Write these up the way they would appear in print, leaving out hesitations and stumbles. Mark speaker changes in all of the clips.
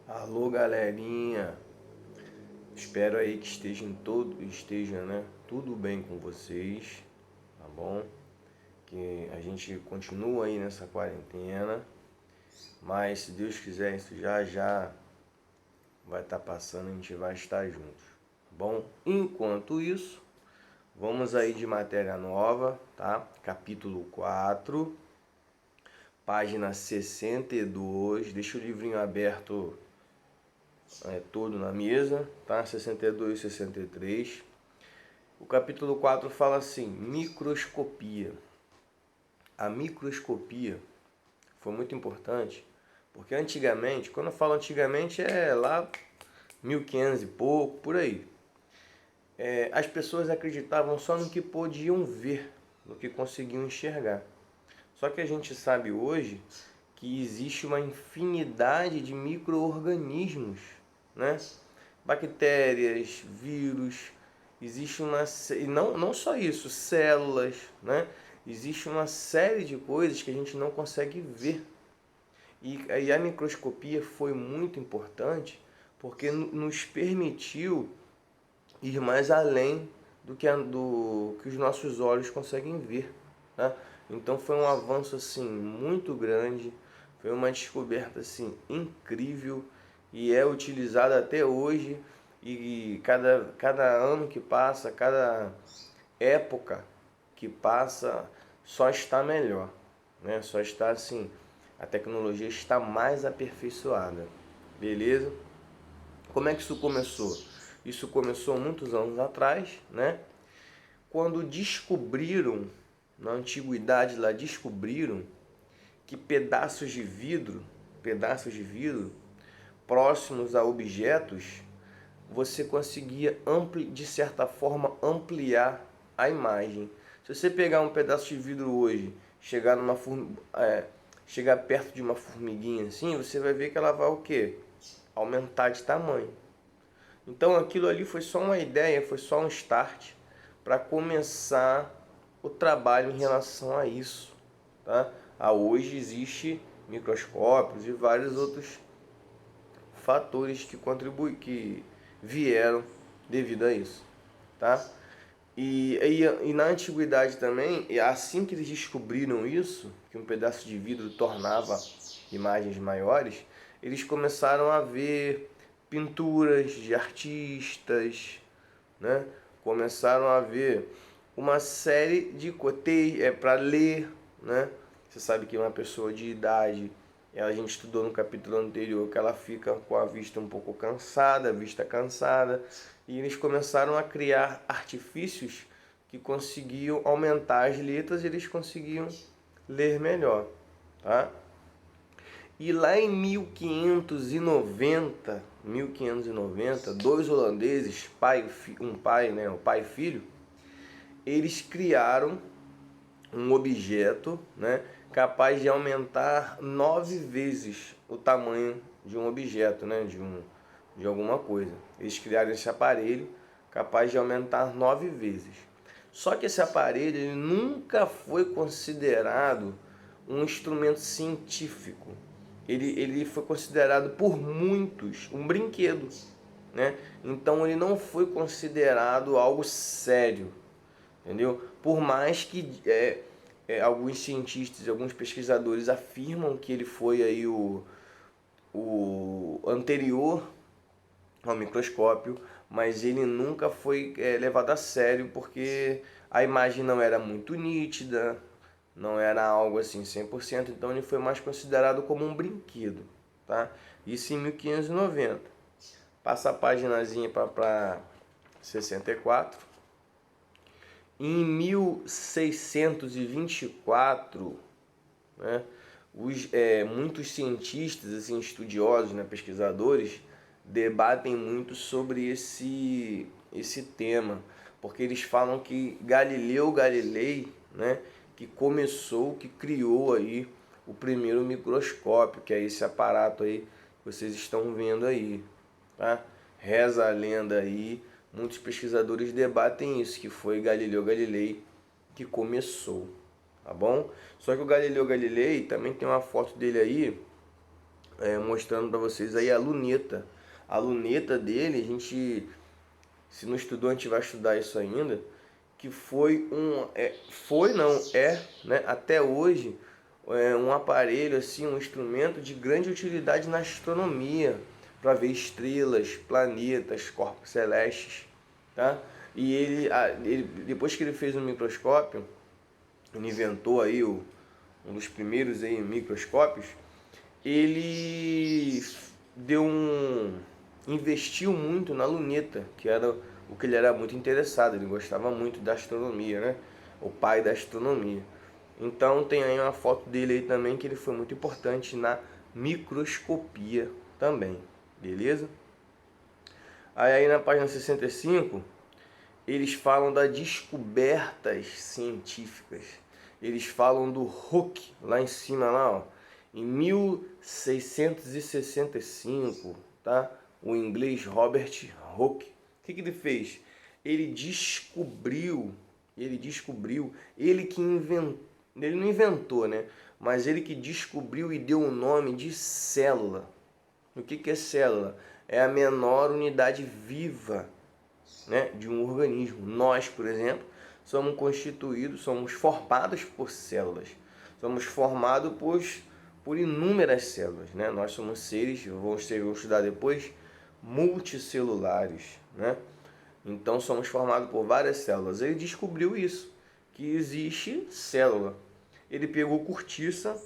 Speaker 1: Alô, galerinha. Espero aí que esteja, né, tudo bem com vocês, tá bom? Que a gente continua aí nessa quarentena, mas se Deus quiser, isso já já vai estar passando, a gente vai estar juntos, tá bom? Enquanto isso, vamos aí de matéria nova, tá? Capítulo 4, página 62. Deixa o livrinho aberto todo na mesa, tá? 62 e 63. O capítulo 4 fala assim: microscopia. A microscopia foi muito importante, porque antigamente, quando eu falo antigamente é lá 1500 e pouco, por aí. As pessoas acreditavam só no que podiam ver, no que conseguiam enxergar. Só que a gente sabe hoje que existe uma infinidade de micro-organismos, né? Bactérias, vírus, existe uma e não só isso, células, né? Existe uma série de coisas que a gente não consegue ver. E a microscopia foi muito importante porque nos permitiu ir mais além do que os nossos olhos conseguem ver, né? Então foi um avanço assim muito grande, foi uma descoberta assim incrível e é utilizada até hoje. E cada ano que passa, cada época que passa, só está melhor, né? Só está assim, a tecnologia está mais aperfeiçoada, beleza? Como é que isso começou? Isso começou muitos anos atrás, né? Quando descobriram, na antiguidade lá, descobriram que pedaços de vidro próximos a objetos, você conseguia de certa forma ampliar a imagem. Se você pegar um pedaço de vidro hoje, chegar perto de uma formiguinha assim, você vai ver que ela vai o quê? Aumentar de tamanho. Então aquilo ali foi só uma ideia, foi só um start para começar o trabalho em relação a isso, tá? Hoje existe microscópios e vários outros fatores que contribuem, que vieram devido a isso, tá? E na antiguidade também, assim que eles descobriram isso, que um pedaço de vidro tornava imagens maiores, eles começaram a ver pinturas de artistas, né? Começaram a ver uma série de coisas para ler, né? Você sabe que uma pessoa de idade, a gente estudou no capítulo anterior que ela fica com a vista um pouco cansada, a vista cansada, e eles começaram a criar artifícios que conseguiam aumentar as letras e eles conseguiam ler melhor, tá? E lá em 1590, dois holandeses, né, o pai e filho, eles criaram um objeto, né, capaz de aumentar 9 vezes o tamanho de um objeto, né, de alguma coisa. Eles criaram esse aparelho capaz de aumentar 9 vezes. Só que esse aparelho ele nunca foi considerado um instrumento científico. Ele foi considerado por muitos um brinquedo, né? Então ele não foi considerado algo sério, entendeu? Por mais que alguns cientistas, alguns pesquisadores afirmam que ele foi aí o anterior ao microscópio, mas ele nunca foi levado a sério porque a imagem não era muito nítida, não era algo assim 100%, então ele foi mais considerado como um brinquedo, tá? Isso em 1590. Passa a paginazinha para 64. Em 1624, né, muitos cientistas, assim, estudiosos, né, pesquisadores, debatem muito sobre esse tema, porque eles falam que Galileu Galilei, né, que criou aí o primeiro microscópio, que é esse aparato aí que vocês estão vendo aí, tá? Reza a lenda aí, muitos pesquisadores debatem isso, que foi Galileu Galilei que começou, tá bom? Só que o Galileu Galilei também tem uma foto dele aí mostrando para vocês aí a luneta. A luneta dele, a gente, se não estudou, a gente vai estudar isso ainda, que foi né, até hoje, um aparelho, assim, um instrumento de grande utilidade na astronomia, para ver estrelas, planetas, corpos celestes, tá? E depois que ele fez um microscópio, ele inventou aí um dos primeiros aí microscópios, ele investiu muito na luneta, que era o que ele era muito interessado, ele gostava muito da astronomia, né? O pai da astronomia. Então tem aí uma foto dele aí também, que ele foi muito importante na microscopia também, beleza? Aí na página 65, eles falam das descobertas científicas. Eles falam do Hooke, lá em cima, lá, ó, em 1665, tá? O inglês Robert Hooke. O que ele fez? Ele não inventou, né? Mas ele que descobriu e deu o nome de célula. O que é célula? É a menor unidade viva, né, de um organismo. Nós, por exemplo, somos formados por células. Somos formados por inúmeras células, né? Nós somos seres, vamos estudar depois, multicelulares, né? Então somos formados por várias células. Ele descobriu isso, que existe célula. Ele pegou cortiça,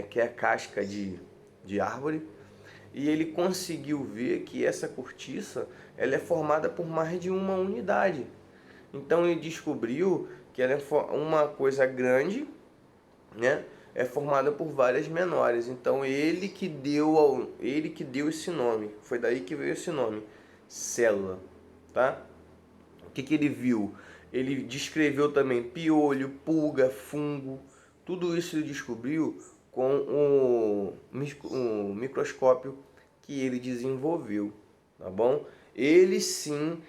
Speaker 1: que é a casca de árvore, e ele conseguiu ver que essa cortiça ela é formada por mais de uma unidade. Então ele descobriu que ela é uma coisa grande, né? É formada por várias menores. Então ele que deu esse nome. Foi daí que veio esse nome, célula, tá? O que ele viu? Ele descreveu também piolho, pulga, fungo. Tudo isso ele descobriu com o microscópio que ele desenvolveu, tá bom? Ele sim,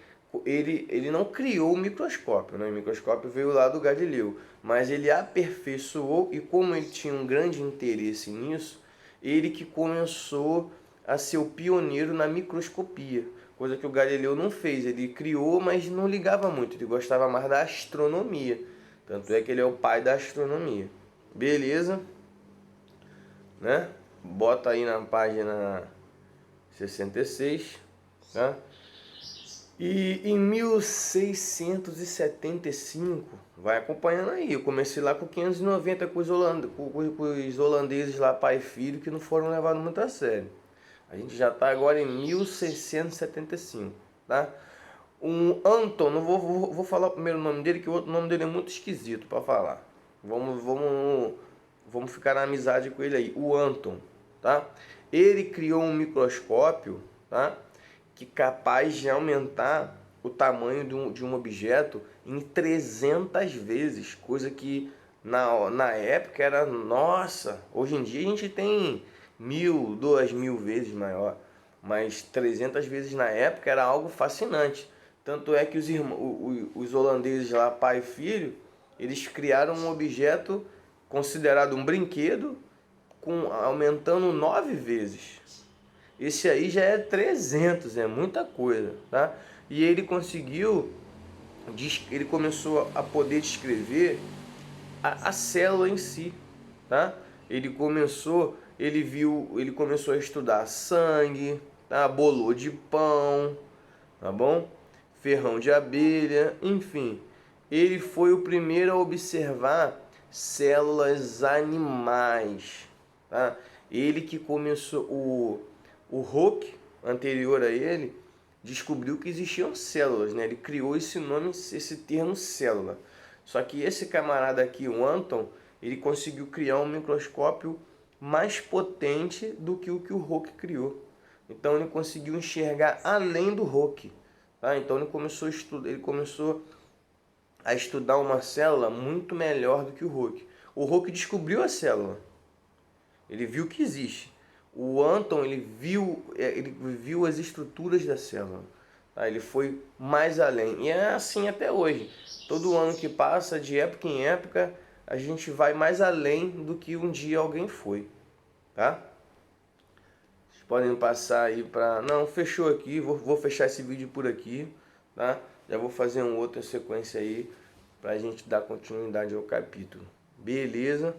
Speaker 1: ele não criou o microscópio, né? O microscópio veio lá do Galileu, mas ele aperfeiçoou, e como ele tinha um grande interesse nisso, ele que começou a ser o pioneiro na microscopia, coisa que o Galileu não fez. Ele criou, mas não ligava muito, ele gostava mais da astronomia, tanto é que ele é o pai da astronomia. Beleza? Né? Bota aí na página 66, tá? E em 1675, vai acompanhando aí, eu comecei lá com 590 com os holandeses lá, pai e filho, que não foram levados muito a sério. A gente já está agora em 1675, tá? Um Anton, não vou falar o primeiro nome dele, que o outro nome dele é muito esquisito para falar. Vamos ficar na amizade com ele aí, o Anton, tá? Ele criou um microscópio, tá? Que é capaz de aumentar o tamanho de um objeto em 300 vezes, coisa que na época era, nossa, hoje em dia a gente tem 1000, 2000 vezes maior, mas 300 vezes na época era algo fascinante. Tanto é que os holandeses lá, pai e filho, eles criaram um objeto considerado um brinquedo, aumentando 9 vezes. Esse aí já é 300, é muita coisa, tá? E ele começou a poder descrever a célula em si, tá? Ele começou a estudar sangue, tá? Bolor de pão, tá bom? Ferrão de abelha, enfim. Ele foi o primeiro a observar células animais, tá? Ele que começou, o Hooke, anterior a ele, descobriu que existiam células, né? Ele criou esse nome, esse termo célula. Só que esse camarada aqui, o Anton, ele conseguiu criar um microscópio mais potente do que o Hooke criou. Então ele conseguiu enxergar além do Hooke, tá? Então ele começou a estudar uma célula muito melhor do que o Hooke. O Hooke descobriu a célula, ele viu que existe. O Anton, ele viu as estruturas da célula, tá? Ele foi mais além, e é assim até hoje. Todo ano que passa, de época em época, a gente vai mais além do que um dia alguém foi, tá? podem passar aí para... Não, fechou aqui, vou fechar esse vídeo por aqui, tá? Já vou fazer um outro em sequência aí pra gente dar continuidade ao capítulo. Beleza?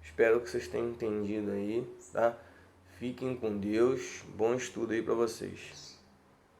Speaker 1: Espero que vocês tenham entendido aí, tá? Fiquem com Deus. Bom estudo aí para vocês.